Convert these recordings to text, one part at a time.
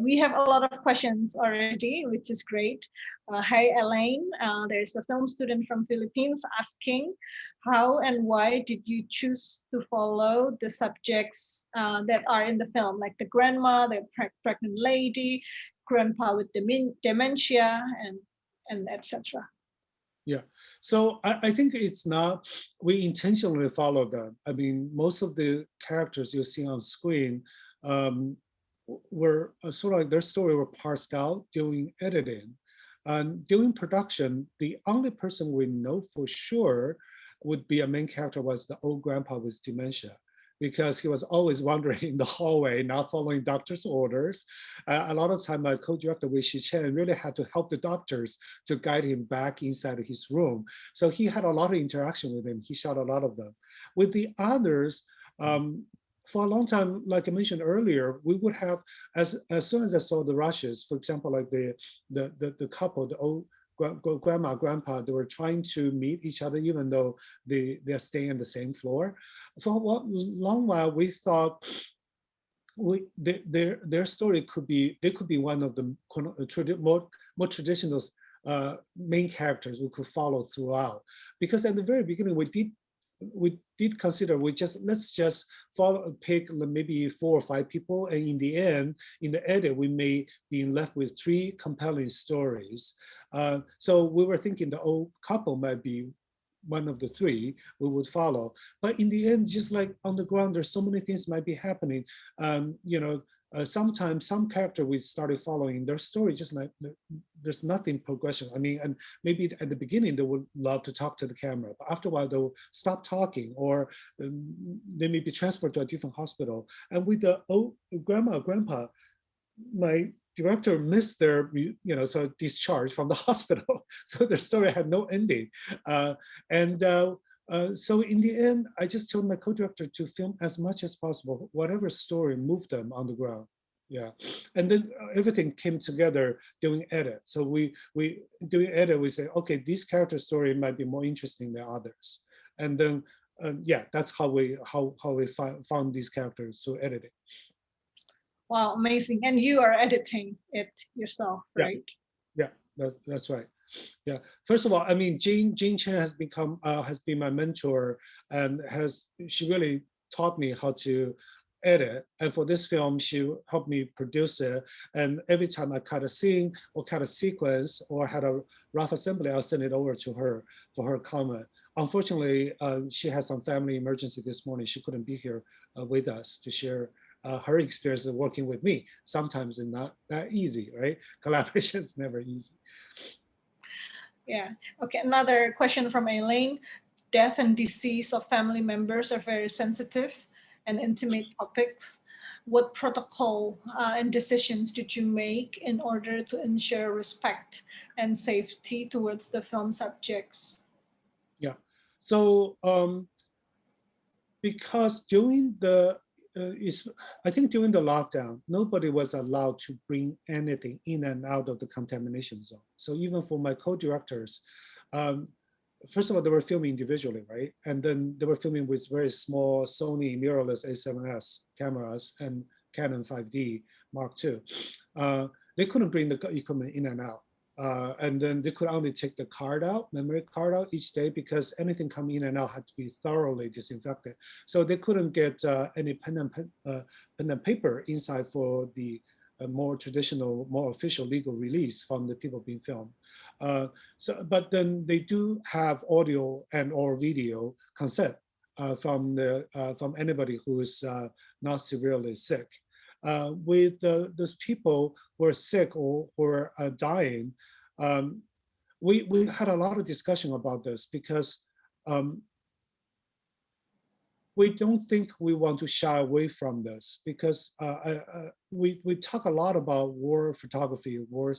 We have a lot of questions already, which is great. Hi, Elaine. There's a film student from Philippines asking, how and why did you choose to follow the subjects that are in the film, like the grandma, the pregnant lady, grandpa with dementia, and etc. Yeah, so I think it's not, we intentionally follow them. I mean, most of the characters you see on screen were sort of like their story were parsed out during editing. And during production, the only person we know for sure would be a main character was the old grandpa with dementia, because he was always wandering in the hallway, not following doctor's orders. A lot of time, my co-director, Wei Shi Chen, really had to help the doctors to guide him back inside his room. So he had a lot of interaction with him. He shot a lot of them. With the others, for a long time, like I mentioned earlier, we would have, as soon as I saw the rushes, for example, like the couple, the old grandma, grandpa, they were trying to meet each other, even though they're staying on the same floor. For a long while, we thought their story could be, they could be one of the more traditional main characters we could follow throughout. Because at the very beginning, we did consider let's just pick maybe 4 or 5 people, and in the end, in the edit, we may be left with 3 compelling stories. So we were thinking the old couple might be one of the 3 we would follow. But in the end, just like on the ground, there's so many things might be happening. Sometimes some character we started following, their story just like there's nothing progression. I mean, and maybe at the beginning they would love to talk to the camera, but after a while they'll stop talking, or they may be transferred to a different hospital. And with the old grandma or grandpa, my director missed their, so discharge from the hospital. So their story had no ending. So in the end, I just told my co-director to film as much as possible, whatever story moved them on the ground. Yeah, and then everything came together during edit. So we doing edit, we say, okay, this character story might be more interesting than others. And then, yeah, that's how we found these characters through editing. Wow, amazing. And you are editing it yourself, right? Yeah, that's right. Yeah. First of all, I mean, Jean Chen has been my mentor, and she really taught me how to edit. And for this film, she helped me produce it. And every time I cut a scene or cut a sequence or had a rough assembly, I'll send it over to her for her comment. Unfortunately, she had some family emergency this morning. She couldn't be here with us to share her experience of working with me. Sometimes it's not that easy, right? Collaboration is never easy. Yeah. Okay. Another question from Elaine. Death and disease of family members are very sensitive and intimate topics. What protocol and decisions did you make in order to ensure respect and safety towards the film subjects? Yeah. So because during the I think during the lockdown, nobody was allowed to bring anything in and out of the contamination zone. So even for my co-directors, first of all, they were filming individually, right? And then they were filming with very small Sony mirrorless A7S cameras and Canon 5D Mark II. They couldn't bring the equipment in and out. And then they could only take the memory card out each day, because anything coming in and out had to be thoroughly disinfected. So they couldn't get any pen and paper inside for the more traditional, more official legal release from the people being filmed. But then they do have audio and or video consent from anybody who is not severely sick. With those people who are sick or dying, we had a lot of discussion about this, because we don't think we want to shy away from this, because we talk a lot about war photography, war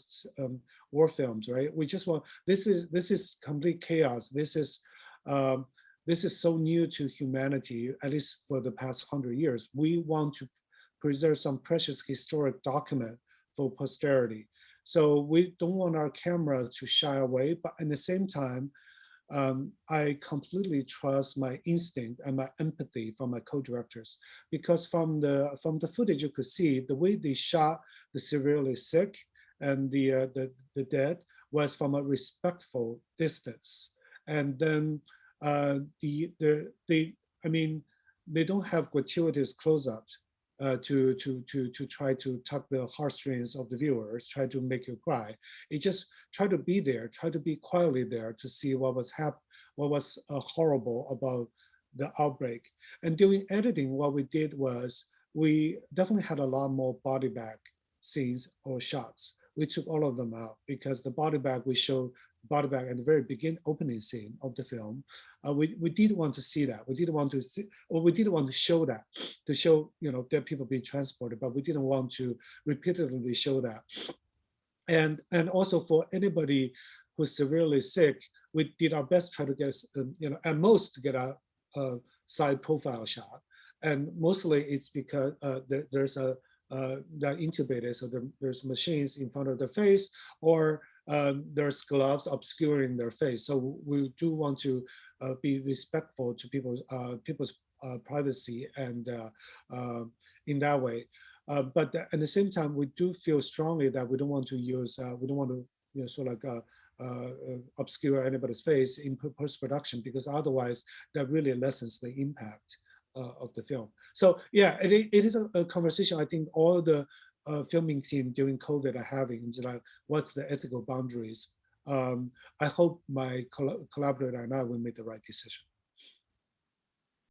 films, right? We just want, this is complete chaos. This is so new to humanity, at least for the past 100 years. We want to preserve some precious historic document for posterity. So we don't want our camera to shy away, but at the same time, I completely trust my instinct and my empathy from my co-directors, because from the footage you could see the way they shot the severely sick and the dead was from a respectful distance. And then I mean, they don't have gratuitous close-ups to try to tug the heartstrings of the viewers, try to make you cry. It just try to be there, try to be quietly there to see what was horrible about the outbreak. And during editing, what we did was we definitely had a lot more body bag scenes or shots. We took all of them out because the body bag we showed body bag at the very opening scene of the film. We did want to see that. We did want to see, or we did want to show that, to show dead people being transported, but we didn't want to repeatedly show that. And also for anybody who's severely sick, we did our best to try to get at most to get a side profile shot. And mostly it's because there's they're intubated, so there's machines in front of the face, or there's gloves obscuring their face. So we do want to be respectful to people's privacy, and in that way. But at the same time, we do feel strongly that we don't want to use, we don't want to sort of like obscure anybody's face in post-production, because otherwise that really lessens the impact of the film. So yeah, it is a conversation I think all the filming team during COVID are having. It's like, what's the ethical boundaries? I hope my collaborator and I will make the right decision.